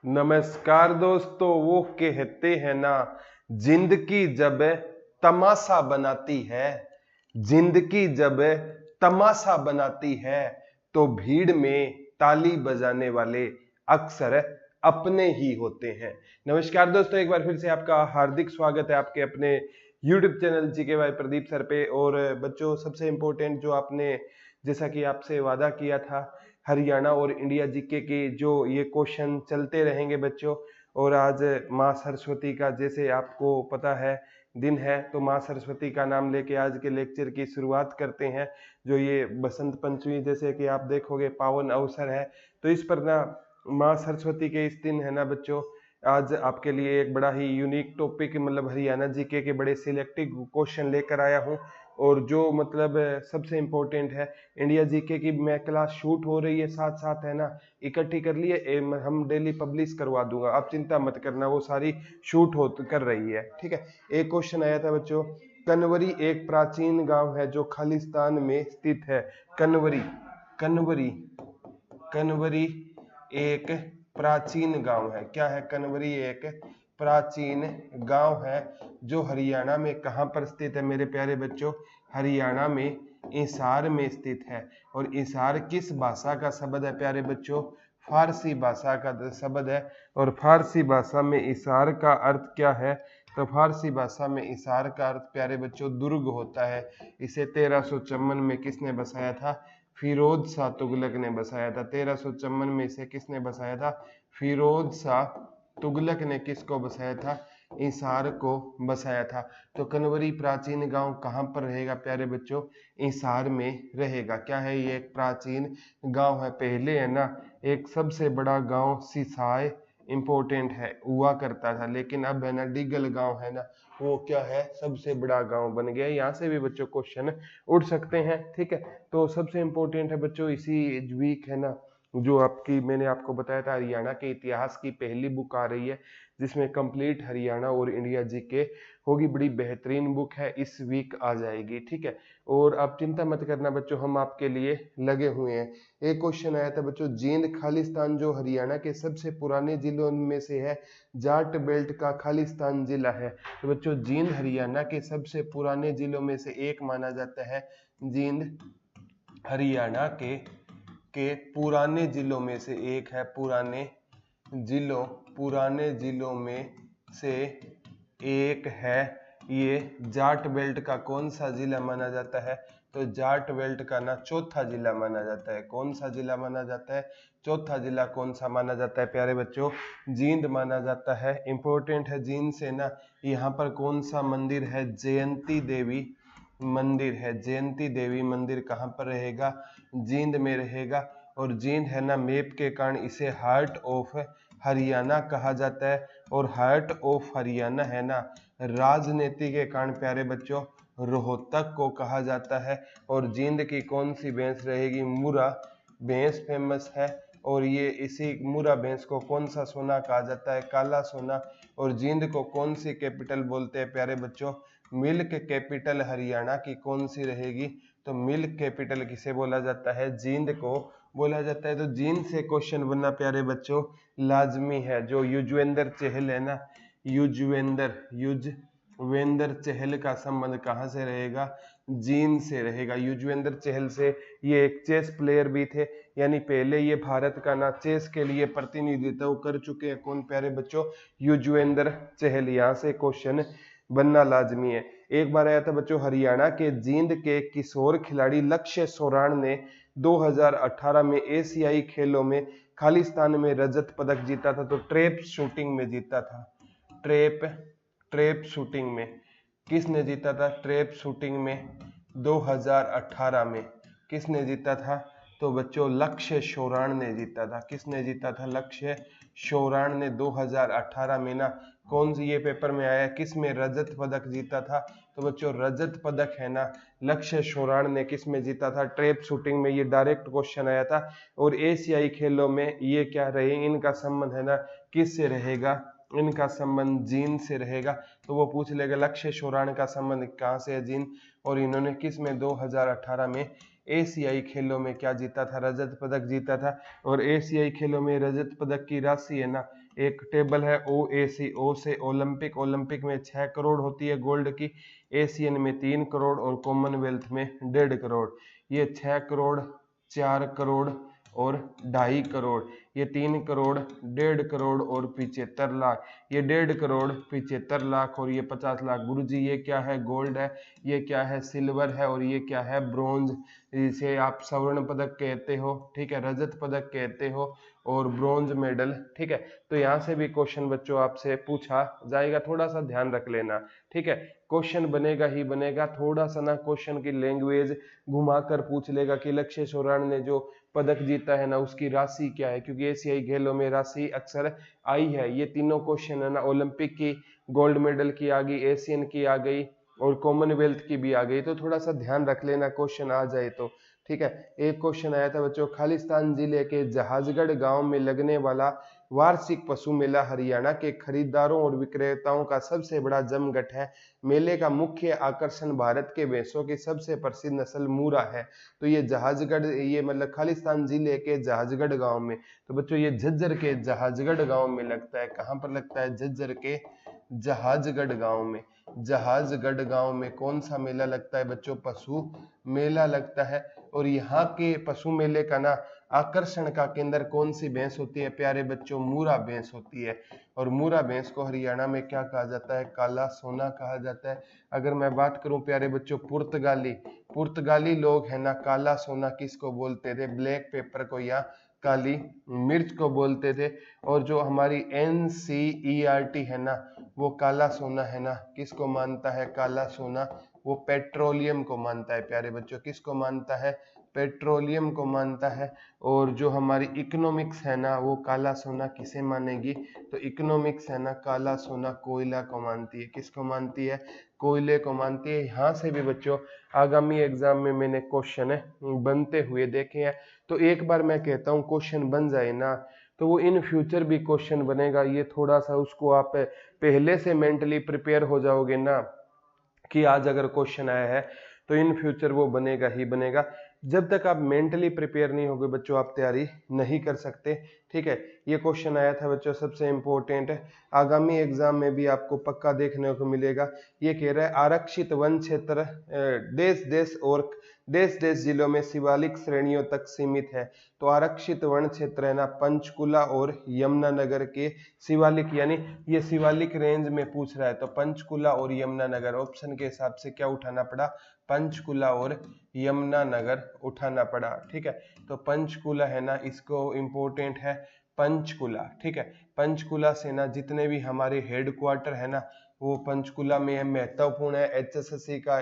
नमस्कार दोस्तों। वो कहते हैं ना, जिंदगी जब तमाशा बनाती है, जिंदगी जब तमाशा बनाती है तो भीड़ में ताली बजाने वाले अक्सर अपने ही होते हैं। नमस्कार दोस्तों, एक बार फिर से आपका हार्दिक स्वागत है आपके अपने YouTube channel GK by Pradeep sir पे। और बच्चों, सबसे इम्पोर्टेंट जो आपने, जैसा कि आपसे वादा किया था, हरियाणा और इंडिया जीके के जो ये क्वेश्चन चलते रहेंगे बच्चों। और आज माँ सरस्वती का, जैसे आपको पता है, दिन है, तो माँ सरस्वती का नाम लेके आज के लेक्चर की शुरुआत करते हैं। जो ये बसंत पंचमी, जैसे कि आप देखोगे, पावन अवसर है, तो इस पर ना, माँ सरस्वती के इस दिन है ना बच्चों, आज आपके लिए एक बड़ा ही यूनिक टॉपिक, मतलब हरियाणा जीके के बड़े सिलेक्टिव क्वेश्चन लेकर आया हूँ। और जो मतलब सबसे इम्पोर्टेंट है, इंडिया जीके की मैं क्लास शूट हो रही है, साथ साथ है ना, इकट्ठी कर लिए, हम डेली पब्लिश करवा दूंगा, आप चिंता मत करना, वो सारी शूट हो कर रही है, ठीक है। एक क्वेश्चन आया था बच्चों, कनवरी एक प्राचीन गांव है जो खालिस्तान में स्थित है। कनवरी, कनवरी, कनवरी एक प्राचीन गांव है। क्या है? कनवरी एक प्राचीन गांव है जो हरियाणा में कहां पर स्थित है मेरे प्यारे बच्चों? हरियाणा में हिसार में स्थित है। और हिसार किस भाषा का शब्द है प्यारे बच्चों? फारसी भाषा का शब्द है। और फारसी भाषा में हिसार का अर्थ क्या है? तो फारसी भाषा में हिसार का अर्थ प्यारे बच्चों दुर्ग होता है। इसे 1354 में किसने बसाया था? फिरोज शाह तुगलक ने बसाया था। 1354 में इसे किसने बसाया था? फिरोज शाह तुगलक ने किसको बसाया था? हिसार को बसाया था। तो कनवरी प्राचीन गांव कहां पर रहेगा प्यारे बच्चों? हिसार में रहेगा। क्या है? ये एक प्राचीन गांव है। पहले है ना, एक सबसे बड़ा गांव सिसाई इंपॉर्टेंट है हुआ करता था, लेकिन अब है ना, डिगल गांव है ना, वो क्या है? सबसे बड़ा गांव बन गया। यहाँ से भी बच्चों क्वेश्चन उठ सकते हैं, ठीक है। तो सबसे इम्पोर्टेंट है बच्चों, इसी वीक है ना, जो आपकी मैंने आपको बताया था, हरियाणा के इतिहास की पहली बुक आ रही है, जिसमें कंप्लीट हरियाणा और इंडिया जीके होगी। बड़ी बेहतरीन बुक है, इस वीक आ जाएगी, ठीक है। और आप चिंता मत करना बच्चों, हम आपके लिए लगे हुए हैं। एक क्वेश्चन आया था बच्चों, जींद खालिस्तान जो हरियाणा के सबसे पुराने जिलों में से है, जाट बेल्ट का खालिस्तान जिला है। तो बच्चों, जींद हरियाणा के सबसे पुराने जिलों में से एक माना जाता है। जींद हरियाणा के पुराने जिलों में से एक है। पुराने जिलों में से एक है। ये जाट बेल्ट का कौन सा जिला माना जाता है? तो जाट बेल्ट का ना चौथा जिला माना जाता है। कौन सा जिला माना जाता है? चौथा जिला कौन सा माना जाता है प्यारे बच्चों? जींद माना जाता है। इंपॉर्टेंट है, जींद से ना, यहाँ पर कौन सा मंदिर है? जयंती देवी मंदिर है। जयंती देवी मंदिर कहाँ पर रहेगा? जींद में रहेगा। और जींद है ना, मैप के कारण इसे हार्ट ऑफ हरियाणा कहा जाता है। और हार्ट ऑफ हरियाणा है ना, राजनीति के कारण प्यारे बच्चों रोहतक को कहा जाता है। और जींद की कौन सी भैंस रहेगी? मुरा भैंस फेमस है। और ये इसी मुरा भैंस को कौन सा सोना कहा जाता है? काला सोना। और जींद को कौन सी कैपिटल बोलते हैं प्यारे बच्चों? मिल्क कैपिटल हरियाणा की कौन सी रहेगी? तो मिल्क कैपिटल किसे बोला जाता है? जींद को बोला जाता है। तो जींद से क्वेश्चन बनना प्यारे बच्चों लाजमी है। जो युजवेंद्र चहल है ना, युजवेंद्र चहल का संबंध कहाँ से रहेगा? जींद से रहेगा। युजवेंद्र चहल से, ये एक चेस प्लेयर भी थे, यानी पहले ये भारत का ना चेस के लिए प्रतिनिधित्व कर चुके हैं। कौन प्यारे बच्चों? युजवेंद्र चहल। यहाँ से क्वेश्चन बनना लाजमी है। एक बार आया था बच्चों, हरियाणा के जींद के किशोर खिलाड़ी लक्ष्य सोराण ने 2018 में एशियाई खेलों में खालिस्तान में रजत पदक जीता था। तो ट्रैप शूटिंग में जीता था। ट्रैप शूटिंग में किसने जीता था? ट्रैप शूटिंग में 2018 में किसने जीता था? तो बच्चों लक्ष्य सोराण ने जीता था। किसने जीता था? लक्ष्य सोराण ने 2018 में ना, कौन सी, ये पेपर में आया, किस में रजत पदक जीता था? तो बच्चों रजत पदक है ना, लक्ष्य सोराण ने किस में जीता था? ट्रैप शूटिंग में। ये डायरेक्ट क्वेश्चन आया था। और एशियाई खेलों में ये क्या रहे, इनका संबंध है ना, किस से रहेगा? इनका संबंध जींद से रहेगा। तो वो पूछ लेगा लक्ष्य सोराण का संबंध कहाँ से है? जींद। और इन्होंने किस में 2018 में एशियाई खेलों में क्या जीता था? रजत पदक जीता था। और एशियाई खेलों में रजत पदक की राशि है ना, एक टेबल है OAC, ओ से ओलंपिक, ओलंपिक में 6 करोड़ होती है गोल्ड की, एशियन में 3 करोड़ और कॉमनवेल्थ में 1.5 करोड़। ये 6 करोड़, 4 करोड़ और 2.5 करोड़, ये 3 करोड़, 1.5 करोड़ और 75 लाख, ये 1.5 करोड़ 75 लाख और ये 50 लाख। गुरुजी ये क्या है? गोल्ड है, ये क्या है? सिल्वर है और ये क्या है? ब्रोंज। इसे आप स्वर्ण पदक कहते हो, ठीक है, रजत पदक कहते हो और ब्रोंज मेडल, ठीक है। तो यहाँ से भी क्वेश्चन बच्चों आपसे पूछा जाएगा, थोड़ा सा ध्यान रख लेना, ठीक है। क्वेश्चन बनेगा ही बनेगा, थोड़ा सा ना क्वेश्चन की लैंग्वेज घुमाकर पूछ लेगा कि लक्ष्य सोराण ने जो पदक जीता है ना उसकी राशि क्या है, क्योंकि एशियाई खेलों में राशि अक्सर आई है। ये तीनों क्वेश्चन है ना, ओलंपिक की गोल्ड मेडल की आ गई, एशियन की आ गई और कॉमनवेल्थ की भी आ गई, तो थोड़ा सा ध्यान रख लेना क्वेश्चन आ जाए तो, ठीक है। एक क्वेश्चन आया था बच्चों, खालिस्तान जिले के जहाजगढ़ गांव में लगने वाला वार्षिक पशु मेला हरियाणा के खरीदारों और विक्रेताओं का सबसे बड़ा जमघट है। मेले का मुख्य आकर्षण भारत के भैंसों की सबसे प्रसिद्ध नस्ल मूरा है। तो ये जहाजगढ़, ये मतलब खालिस्तान जिले के जहाजगढ़ गांव में, तो बच्चों ये झज्जर के जहाजगढ़ गांव में लगता है। कहां पर लगता है? झज्जर के जहाजगढ़ गांव में। जहाजगढ़ गांव में कौन सा मेला लगता है बच्चों? पशु मेला लगता है। और यहाँ के पशु मेले का ना आकर्षण का केंद्र कौन सी भैंस होती है प्यारे बच्चों? मूरा भैंस होती है। और मूरा भैंस को हरियाणा में क्या कहा जाता है? काला सोना कहा जाता है। अगर मैं बात करूं प्यारे बच्चों, पुर्तगाली लोग है ना, काला सोना किसको बोलते थे? ब्लैक पेपर को या काली मिर्च को बोलते थे। और जो हमारी NCERT है ना, वो काला सोना है ना किसको मानता है? काला सोना वो पेट्रोलियम को मानता है प्यारे बच्चों। किसको मानता है? पेट्रोलियम को मानता है। और जो हमारी इकोनॉमिक्स है ना, वो काला सोना किसे मानेगी? तो इकोनॉमिक्स है ना, काला सोना कोयला को मानती है। किसको मानती है? कोयले को मानती है। यहाँ से भी बच्चों आगामी एग्जाम में मैंने क्वेश्चन बनते हुए देखे हैं। तो एक बार मैं कहता हूँ क्वेश्चन बन जाए ना, तो वो इन फ्यूचर भी क्वेश्चन बनेगा। ये थोड़ा सा उसको आप पहले से मेंटली प्रिपेयर हो जाओगे ना कि आज अगर क्वेश्चन आया है तो इन फ्यूचर वो बनेगा ही बनेगा। जब तक आप मेंटली प्रिपेयर नहीं होगे बच्चों, आप तैयारी नहीं कर सकते, ठीक है। ये क्वेश्चन आया था बच्चों, सबसे इंपॉर्टेंट है, आगामी एग्जाम में भी आपको पक्का देखने को मिलेगा। ये कह रहा है आरक्षित वन क्षेत्र देश देश और देश देश जिलों में शिवालिक श्रेणियों तक सीमित है। तो आरक्षित वन क्षेत्र है ना, पंचकुला और यमुनानगर के शिवालिक, यानी ये शिवालिक रेंज में पूछ रहा है, तो पंचकुला और यमुनानगर ऑप्शन के हिसाब से क्या उठाना पड़ा? पंचकुला और यमुनानगर उठाना पड़ा, ठीक है। तो पंचकुला है ना, इसको इंपॉर्टेंट है पंचकुला, ठीक है। पंचकुला से ना जितने भी हमारे हेडक्वार्टर है ना, वो पंचकुला में है, महत्वपूर्ण है। HSSC का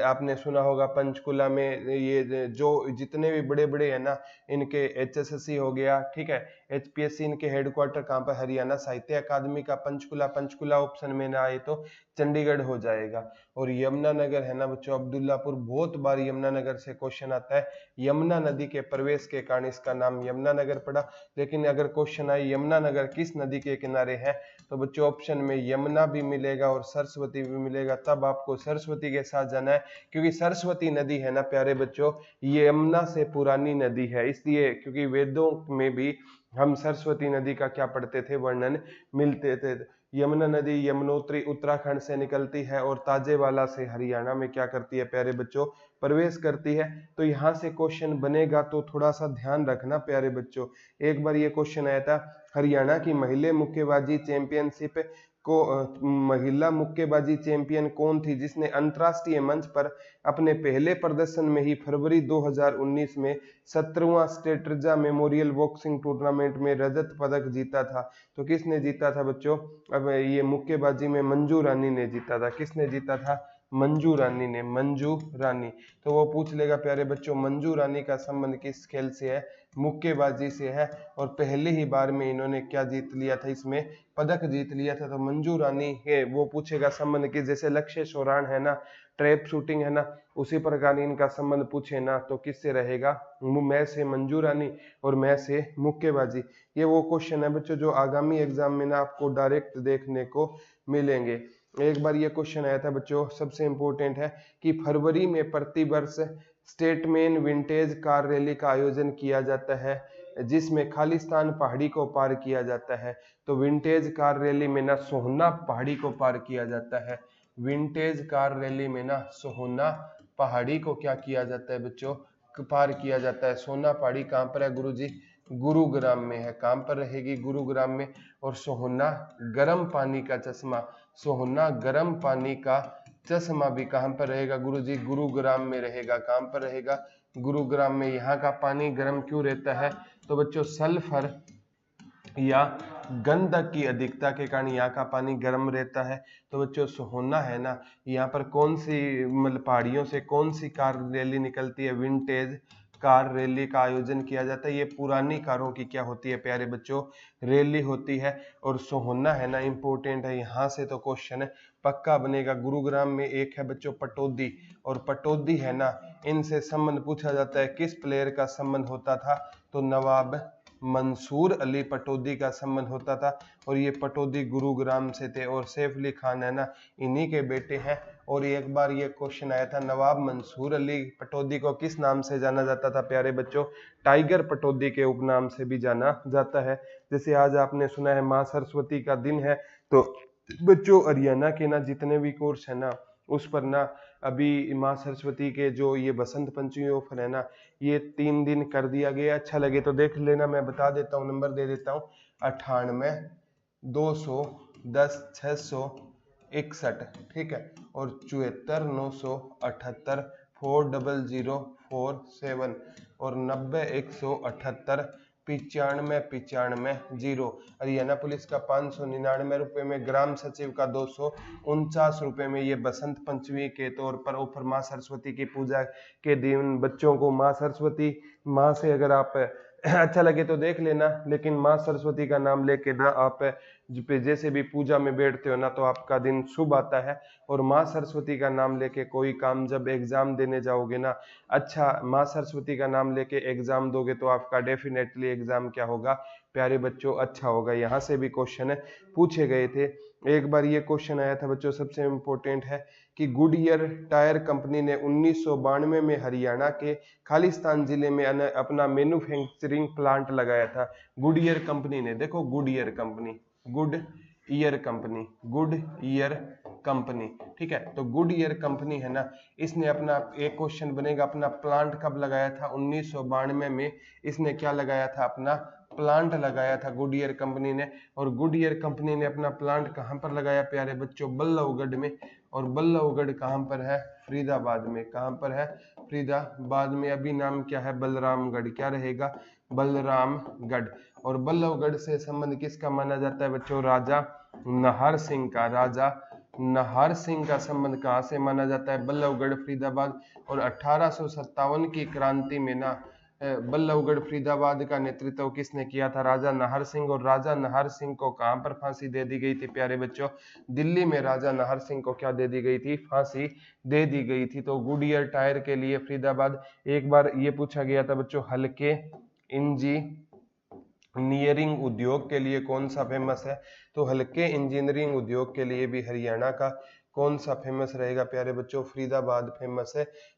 आपने सुना होगा पंचकुला में ये जो जितने भी बड़े बड़े है ना, इनके HSSC हो गया, ठीक है, HPSC, इनके हेडक्वार्टर कहाँ पर? हरियाणा साहित्य अकादमी का पंचकुला। पंचकुला ऑप्शन में ना आए तो चंडीगढ़ हो जाएगा। और यमुनानगर है ना बच्चों, अब्दुल्लापुर, बहुत बार यमुनानगर से क्वेश्चन आता है। यमुना नदी के प्रवेश के कारण इसका नाम यमुनानगर पड़ा। लेकिन अगर क्वेश्चन आए यमुनानगर किस नदी के किनारे है, तो बच्चों ऑप्शन में यमुना भी मिलेगा और सरस्वती भी मिलेगा। तब आपको सरस्वती के साथ जाना है, क्योंकि सरस्वती नदी है ना प्यारे बच्चों, ये यमुना से पुरानी नदी है, इसलिए क्योंकि वेदों में भी हम सरस्वती नदी का क्या पढ़ते थे? वर्णन मिलते थे। यमुना नदी यमुनोत्री उत्तराखंड से निकलती है और ताजेवाला से हरियाणा में क्या करती है प्यारे बच्चों? प्रवेश करती है। तो यहाँ से क्वेश्चन बनेगा, तो थोड़ा सा ध्यान रखना प्यारे बच्चों। एक बार ये क्वेश्चन आया था, हरियाणा की महिला मुक्केबाजी चैंपियनशिप को महिला मुक्केबाजी चैंपियन कौन थी जिसने अंतरराष्ट्रीय मंच पर अपने पहले प्रदर्शन में ही फरवरी 2019 में 17वां स्टेट्रजा मेमोरियल बॉक्सिंग टूर्नामेंट में रजत पदक जीता था? तो किसने जीता था बच्चों? अब ये मुक्केबाजी में मंजू रानी ने जीता था। किसने जीता था? मंजू रानी ने, मंजू रानी। तो वो पूछ लेगा प्यारे बच्चों मंजू रानी का संबंध किस खेल से है? मुक्केबाजी से है। और पहले ही बार में इन्होंने क्या जीत लिया था? इसमें पदक जीत लिया था। तो मंजू रानी है, वो पूछेगा संबंध किस, जैसे लक्ष्य सोराण है ना, ट्रैप शूटिंग है ना, उसी प्रकार इनका संबंध पूछे ना तो किससे रहेगा? मैं से मंजू रानी और मैं से मुक्केबाजी। ये वो क्वेश्चन है बच्चों जो आगामी एग्जाम में ना आपको डायरेक्ट देखने को मिलेंगे। एक बार ये क्वेश्चन आया था बच्चों, सबसे इंपॉर्टेंट है, कि फरवरी में प्रतिवर्ष स्टेटमैन विंटेज कार रैली का आयोजन किया जाता है। जिसमें खालिस्तान पहाड़ी को पार किया जाता है। तो विंटेज कार रैली में ना सोहना पहाड़ी को पार किया जाता है। विंटेज कार रैली में ना सोहना पहाड़ी को क्या किया जाता है बच्चों, पार किया जाता है। सोना पहाड़ी कहाँ पर है गुरुजी, गुरुग्राम में है। कहाँ पर रहेगी, गुरुग्राम में। और सोहना गर्म पानी का चश्मा, सोहना गर्म पानी का चश्मा भी कहाँ पर रहेगा गुरुजी, गुरुग्राम में रहेगा। कहाँ पर रहेगा, गुरुग्राम में। यहाँ का पानी गर्म क्यों रहता है, तो बच्चों सल्फर या गंधक की अधिकता के कारण यहाँ का पानी गर्म रहता है। तो बच्चों सोहना है ना, यहाँ पर कौन सी मतलब पहाड़ियों से कौन सी कार रैली निकलती है, विंटेज कार रैली का आयोजन किया जाता है। ये पुरानी कारों की क्या होती है प्यारे बच्चों, रैली होती है। और सोहना है ना इंपॉर्टेंट है, यहाँ से तो क्वेश्चन पक्का बनेगा। गुरुग्राम में एक है बच्चों पटौदी, और पटौदी है ना, इनसे संबंध पूछा जाता है। किस प्लेयर का संबंध होता था, तो नवाब मंसूर अली पटौदी का संबंध होता था। और ये पटौदी गुरुग्राम से थे। और सैफ अली खान है ना, इन्हीं के बेटे हैं। और एक बार ये क्वेश्चन आया था, नवाब मंसूर अली पटौदी को किस नाम से जाना जाता था प्यारे बच्चों, टाइगर पटौदी के उपनाम से भी जाना जाता है। जैसे आज आपने सुना है माँ सरस्वती का दिन है, तो बच्चों हरियाणा के ना जितने भी कोर्स है ना, उस पर ना अभी माँ सरस्वती के जो ये बसंत पंचमी ऑफर है ना, ये 3 दिन कर दिया गया। अच्छा लगे तो देख लेना, मैं बता देता हूँ, नंबर दे देता हूँ 98 210 661, ठीक है। और 74 978 40047 और 90 178 95 0। हरियाणा पुलिस का 599 रुपए में, ग्राम सचिव का 249 रुपए में ये बसंत पंचमी के तौर पर ऑफर माँ सरस्वती की पूजा के दिन बच्चों को माँ सरस्वती माँ से अगर आप अच्छा लगे तो देख लेना, लेकिन माँ सरस्वती का नाम लेके ना आप जैसे भी पूजा में बैठते हो ना, तो आपका दिन शुभ आता है। और माँ सरस्वती का नाम लेके कोई काम जब एग्जाम देने जाओगे ना, अच्छा माँ सरस्वती का नाम लेके एग्जाम दोगे तो आपका डेफिनेटली एग्जाम क्या होगा प्यारे बच्चों, अच्छा होगा। यहाँ से भी क्वेश्चन पूछे गए थे। एक बार ये क्वेश्चन आया था बच्चों, सबसे इम्पोर्टेंट है कि गुडईयर टायर कंपनी ने 1992 में हरियाणा के खालिस्तान जिले में अपना मैन्युफैक्चरिंग प्लांट लगाया था। गुडईयर कंपनी ने, देखो Goodyear company, good year company, good year company, ठीक है। तो गुड ईयर कंपनी है ना, इसने अपना, एक क्वेश्चन बनेगा, अपना प्लांट कब लगाया था, 1992 में इसने क्या लगाया था, अपना प्लांट लगाया था गुड ईयर कंपनी ने। और गुड ईयर कंपनी ने अपना प्लांट कहां पर लगाया प्यारे बच्चों, बल्लभगढ़ में। और बल्लभगढ़ कहां पर है, फरीदाबाद में। कहां पर है, फरीदाबाद में। अभी नाम क्या है, बलरामगढ़, क्या रहेगा, बलरामगढ़। और बल्लभगढ़ से संबंध किसका माना जाता है बच्चों, राजा नाहर सिंह का। राजा नाहर सिंह का संबंध कहां से माना जाता है, बल्लभगढ़, फरीदाबाद। और 1857 की क्रांति में ना बल्लभगढ़ फरीदाबाद का नेतृत्व किसने किया था, राजा नाहर सिंह। और राजा नाहर सिंह को कहां पर फांसी दे दी गई थी प्यारे बच्चों, दिल्ली में राजा नाहर सिंह को क्या दे दी गई थी, फांसी दे दी गई थी। तो गुडईयर टायर के लिए फरीदाबाद। एक बार ये पूछा गया था बच्चों, हल्के इंजीनियरिंग उद्योग के लिए कौन सा फेमस है, तो हल्के इंजीनियरिंग उद्योग के लिए भी हरियाणा का कौन सा फेमस रहेगा प्यारे बच्चों, फरीदाबाद फेमस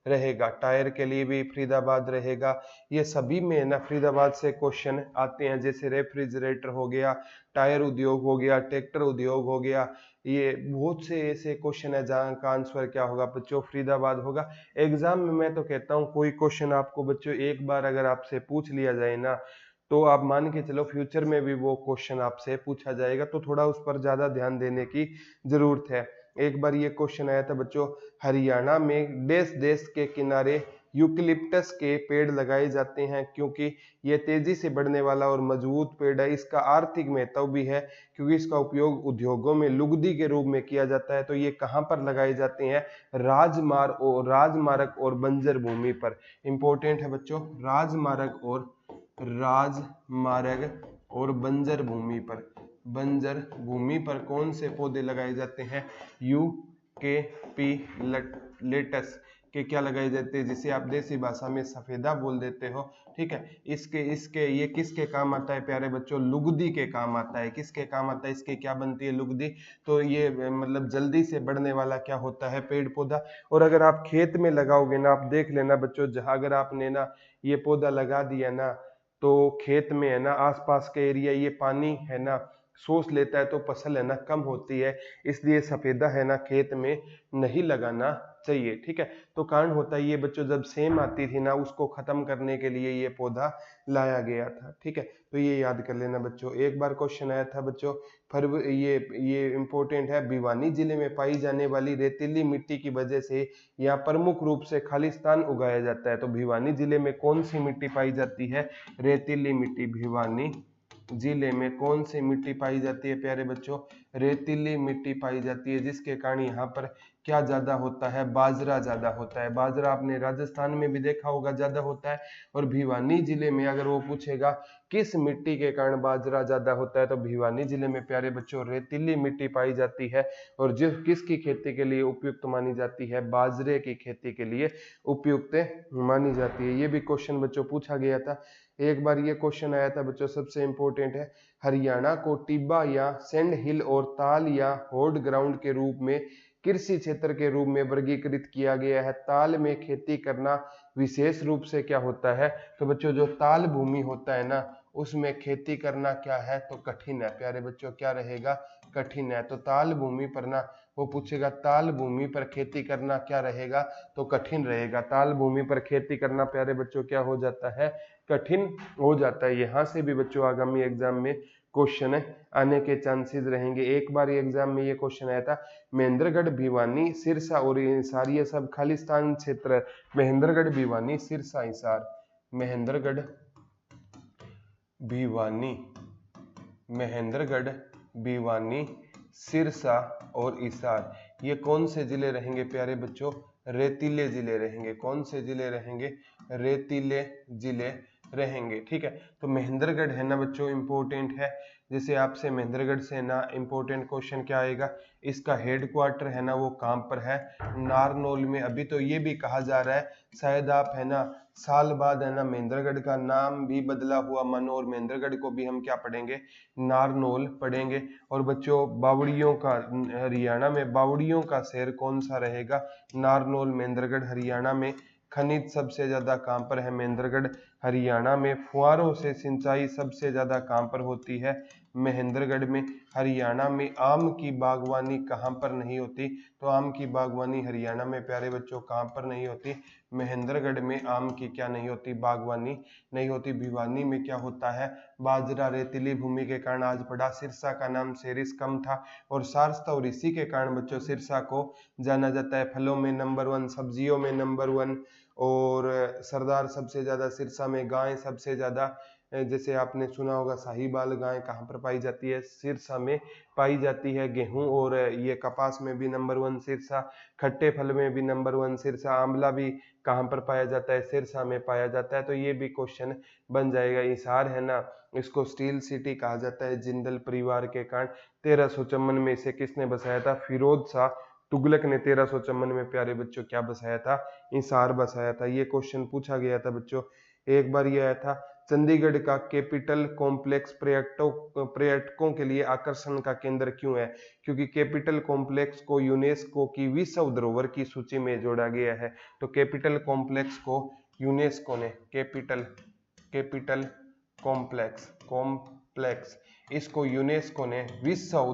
रहेगा। टायर के लिए भी फरीदाबाद रहेगा। ये सभी में ना फरीदाबाद से क्वेश्चन आते हैं, जैसे रेफ्रिजरेटर हो गया, टायर उद्योग हो गया, ट्रैक्टर उद्योग हो गया। ये बहुत से ऐसे क्वेश्चन है जहाँ का आंसर क्या होगा बच्चों, फरीदाबाद होगा। एग्जाम में मैं तो कहता हूँ कोई क्वेश्चन आपको बच्चों एक बार अगर आपसे पूछ लिया जाए ना, तो आप मान के चलो फ्यूचर में भी वो क्वेश्चन आपसे पूछा जाएगा, तो थोड़ा उस पर ज्यादा ध्यान देने की जरूरत है। एक बार ये क्वेश्चन आया था बच्चों, हरियाणा में देश देश के किनारे यूकलिप्टस के पेड़ लगाए जाते हैं क्योंकि ये तेजी से बढ़ने वाला और मजबूत पेड़ है। इसका आर्थिक महत्व भी है क्योंकि इसका उपयोग उद्योगों में लुगदी के रूप में किया जाता है। तो ये कहाँ पर लगाए जाते हैं, राजमार्ग और बंजर भूमि पर। इंपॉर्टेंट है बच्चों, राजमार्ग और बंजर भूमि पर। बंजर भूमि पर कौन से पौधे लगाए जाते हैं, यूकेलिप्टस के क्या लगाए जाते हैं, जिसे आप देसी भाषा में सफेदा बोल देते हो, ठीक है। इसके ये किसके काम आता है प्यारे बच्चों, लुगदी के काम आता है। किसके काम आता है, इसके क्या बनती है, लुगदी। तो ये मतलब जल्दी से बढ़ने वाला क्या होता है, पेड़ पौधा। और अगर आप खेत में लगाओगे ना, आप देख लेना बच्चों, जहां अगर आपने ना ये पौधा लगा दिया ना, तो खेत में है ना आसपास के एरिया ये पानी है ना सोच लेता है, तो फसल है ना कम होती है, इसलिए सफेदा है ना खेत में नहीं लगाना चाहिए। ठीक है, तो कारण होता है ये बच्चों, जब सेम आती थी ना उसको खत्म करने के लिए ये पौधा लाया गया था। ठीक है, तो ये याद कर लेना बच्चों। एक बार क्वेश्चन आया था बच्चों, ये इंपॉर्टेंट है, भिवानी जिले में पाई जाने वाली रेतीली मिट्टी की वजह से यहाँ प्रमुख रूप से खालिस्तान उगाया जाता है। तो भिवानी जिले में कौन सी मिट्टी पाई जाती है? रेतीली मिट्टी। भिवानी जिले में कौन सी मिट्टी पाई जाती है प्यारे बच्चों? रेतीली मिट्टी पाई जाती है, जिसके कारण यहाँ पर क्या ज्यादा होता है? बाजरा ज्यादा होता है। बाजरा आपने राजस्थान में भी देखा होगा ज्यादा होता है। और भिवानी जिले में अगर वो पूछेगा किस मिट्टी के कारण बाजरा ज्यादा होता है, तो भिवानी जिले में प्यारे बच्चों रेतीली मिट्टी पाई जाती है। और जो किसकी खेती के लिए उपयुक्त मानी जाती है? बाजरे की खेती के लिए उपयुक्त मानी जाती है। ये भी क्वेश्चन बच्चों पूछा गया था। एक बार ये क्वेश्चन आया था बच्चों, सबसे इंपॉर्टेंट है, हरियाणा को टिब्बा या सैंड हिल और ताल या होड ग्राउंड के रूप में कृषि क्षेत्र के रूप में वर्गीकृत किया गया है। ताल में खेती करना विशेष रूप से क्या होता है? तो बच्चों जो ताल भूमि होता है ना उसमें खेती करना क्या है? तो कठिन है प्यारे बच्चों। क्या रहेगा? कठिन है। तो ताल भूमि पर ना वो पूछेगा, ताल भूमि पर खेती करना क्या रहेगा? तो कठिन रहेगा। ताल भूमि पर खेती करना प्यारे बच्चों क्या हो जाता है? कठिन हो जाता है। यहाँ से भी बच्चों आगामी एग्जाम में क्वेश्चन आने के चांसेस रहेंगे। एक बार एग्जाम में ये क्वेश्चन आया था, महेंद्रगढ़, भिवानी, सिरसा और हिसार ये सब खालिस्तान क्षेत्र। महेंद्रगढ़, भिवानी, सिरसा, हिसार। महेंद्रगढ़, भिवानी, महेंद्रगढ़, भिवानी, सिरसा और हिसार ये कौन से जिले रहेंगे प्यारे बच्चों? रेतीले जिले रहेंगे। कौन से जिले रहेंगे? रेतीले जिले रहेंगे। ठीक है, तो महेंद्रगढ़ है ना बच्चों इंपॉर्टेंट है। जैसे आपसे महेंद्रगढ़ से ना इंपॉर्टेंट क्वेश्चन क्या आएगा, इसका हेडक्वार्टर है ना वो कहाँ पर है? नारनौल में। अभी तो ये भी कहा जा रहा है शायद आप है ना साल बाद है ना महेंद्रगढ़ का नाम भी बदला हुआ मानो, और महेंद्रगढ़ को भी हम क्या पढ़ेंगे? नारनौल पढ़ेंगे। और बच्चों बावड़ियों का, हरियाणा में बावड़ियों का शहर कौन सा रहेगा? नारनौल। महेंद्रगढ़ हरियाणा में। खनिज सबसे ज्यादा कहाँ पर है? महेंद्रगढ़ हरियाणा में। फुहारों से सिंचाई सबसे ज्यादा कहाँ पर होती है? महेंद्रगढ़ में। हरियाणा में आम की बागवानी कहाँ पर नहीं होती? तो आम की बागवानी हरियाणा में प्यारे बच्चों कहाँ पर नहीं होती? महेंद्रगढ़ में आम की क्या नहीं होती? बागवानी नहीं होती। भिवानी में क्या होता है? बाजरा। रेतीली भूमि के कारण आज पढ़ा, सिरसा का नाम सेरिस कम था और सारस्ता और इसी के कारण बच्चों सिरसा को जाना जाता है। फलों में नंबर 1, सब्जियों में नंबर 1, और सरदार सबसे ज्यादा सिरसा में। गाय सबसे ज्यादा, जैसे आपने सुना होगा साहिवाल गाय कहाँ पर पाई जाती है? सिरसा में पाई जाती है। गेहूं और ये कपास में भी नंबर 1 सिरसा। खट्टे फल में भी नंबर 1 सिरसा। आंवला भी कहाँ पर पाया जाता है? सिरसा में पाया जाता है। तो ये भी क्वेश्चन बन जाएगा। हिसार है ना इसको स्टील सिटी कहा जाता है जिंदल परिवार के कारण। 1354 में इसे किसने बसाया था? फिरोज शाह तुगलक ने 1354 में प्यारे बच्चों क्या बसाया था? हिसार बसाया था। ये क्वेश्चन पूछा गया था बच्चों। एक बार ये आया था, चंडीगढ़ का कैपिटल कॉम्प्लेक्स पर्यटकों के लिए आकर्षण का केंद्र क्यों है? क्योंकि कैपिटल कॉम्प्लेक्स को यूनेस्को की विश्व धरोहर की सूची में जोड़ा गया है। तो कैपिटल कॉम्प्लेक्स को यूनेस्को ने, कैपिटल कॉम्प्लेक्स इसको यूनेस्को ने विश्व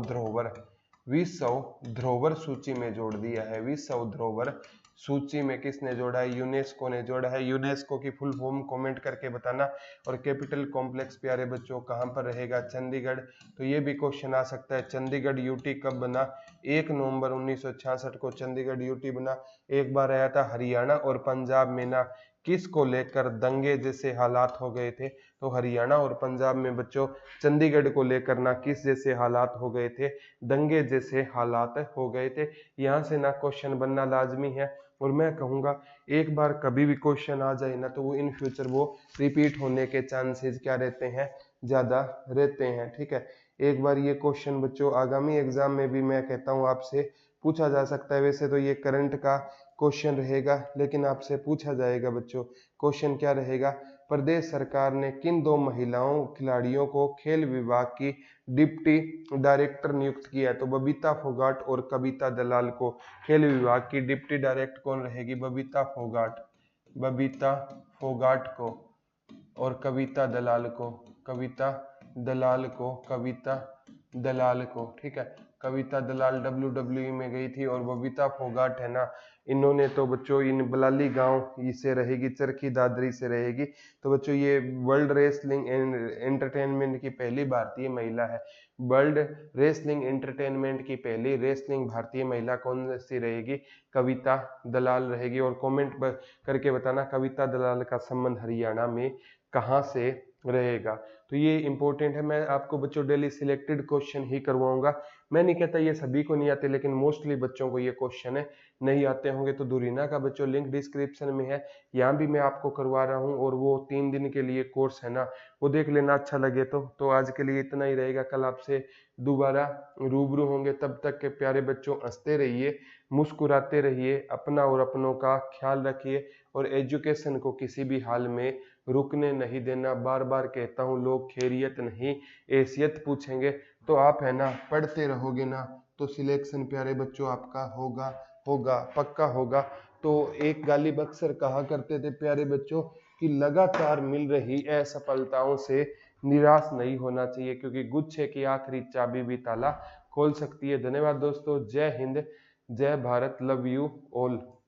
धरोहर सूची में जोड़ दिया है। विश्व धरोहर सूची में किसने जोड़ा है? यूनेस्को ने जोड़ा है। यूनेस्को की फुल फॉर्म कमेंट करके बताना। और कैपिटल कॉम्प्लेक्स प्यारे बच्चों कहां पर रहेगा? चंडीगढ़। तो ये भी क्वेश्चन आ सकता है, चंडीगढ़ यूटी कब बना? 1 नवंबर 1966 को चंडीगढ़ यूटी बना। एक बार आया था हरियाणा और पंजाब में ना किस को लेकर दंगे जैसे हालात हो गए थे? तो हरियाणा और पंजाब में बच्चों चंडीगढ़ को लेकर ना किस जैसे हालात हो गए थे? दंगे जैसे हालात हो गए थे। यहाँ से ना क्वेश्चन बनना लाजमी है। और मैं कहूंगा एक बार कभी भी क्वेश्चन आ जाए ना तो वो इन फ्यूचर वो रिपीट होने के चांसेस क्या रहते हैं? ज्यादा रहते हैं। ठीक है, एक बार ये क्वेश्चन बच्चों आगामी एग्जाम में भी मैं कहता हूँ आपसे पूछा जा सकता है। वैसे तो ये करंट का क्वेश्चन रहेगा लेकिन आपसे पूछा जाएगा बच्चों। क्वेश्चन क्या रहेगा? प्रदेश सरकार ने किन 2 महिलाओं खिलाड़ियों को खेल विभाग की डिप्टी डायरेक्टर नियुक्त किया है? तो बबीता फोगाट और कविता दलाल को खेल विभाग की डिप्टी डायरेक्टर कौन रहेगी? बबीता फोगाट। बबीता फोगाट को और कविता दलाल को, कविता दलाल को, कविता दलाल को, ठीक है। कविता दलाल WWE में गई थी। और बबीता फोगाट है ना, इन्होंने तो बच्चों इन बलाली गांव से रहेगी, चरखी दादरी से रहेगी। तो बच्चों ये वर्ल्ड रेसलिंग एंटरटेनमेंट की पहली भारतीय महिला है। वर्ल्ड रेसलिंग एंटरटेनमेंट की पहली रेसलिंग भारतीय महिला कौन सी रहेगी? कविता दलाल रहेगी। और कमेंट करके बताना कविता दलाल का संबंध हरियाणा में कहाँ से रहेगा। तो ये इंपॉर्टेंट है। मैं आपको बच्चों डेली सिलेक्टेड क्वेश्चन ही करवाऊंगा। मैं नहीं कहता ये सभी को नहीं आते, लेकिन मोस्टली बच्चों को ये क्वेश्चन है नहीं आते होंगे। तो दूरीना का बच्चों लिंक डिस्क्रिप्शन में है, यहाँ भी मैं आपको करवा रहा हूँ। और वो 3 दिन के लिए कोर्स है ना, वो देख लेना अच्छा लगे तो आज के लिए इतना ही रहेगा। कल आपसे दोबारा रूबरू होंगे। तब तक के प्यारे बच्चों हंसते रहिए, मुस्कुराते रहिए, अपना और अपनों का ख्याल रखिए और एजुकेशन को किसी भी हाल में रुकने नहीं देना। बार बार कहता हूँ, लोग खैरियत नहीं हैसियत पूछेंगे। तो आप है ना पढ़ते रहोगे ना, तो सिलेक्शन प्यारे बच्चों आपका होगा, होगा, पक्का होगा। तो एक गालिब अक्सर कहा करते थे प्यारे बच्चों कि लगातार मिल रही असफलताओं से निराश नहीं होना चाहिए, क्योंकि गुच्छे की आखिरी चाबी भी ताला खोल सकती है। धन्यवाद दोस्तों। जय हिंद, जय भारत, लव यू ऑल।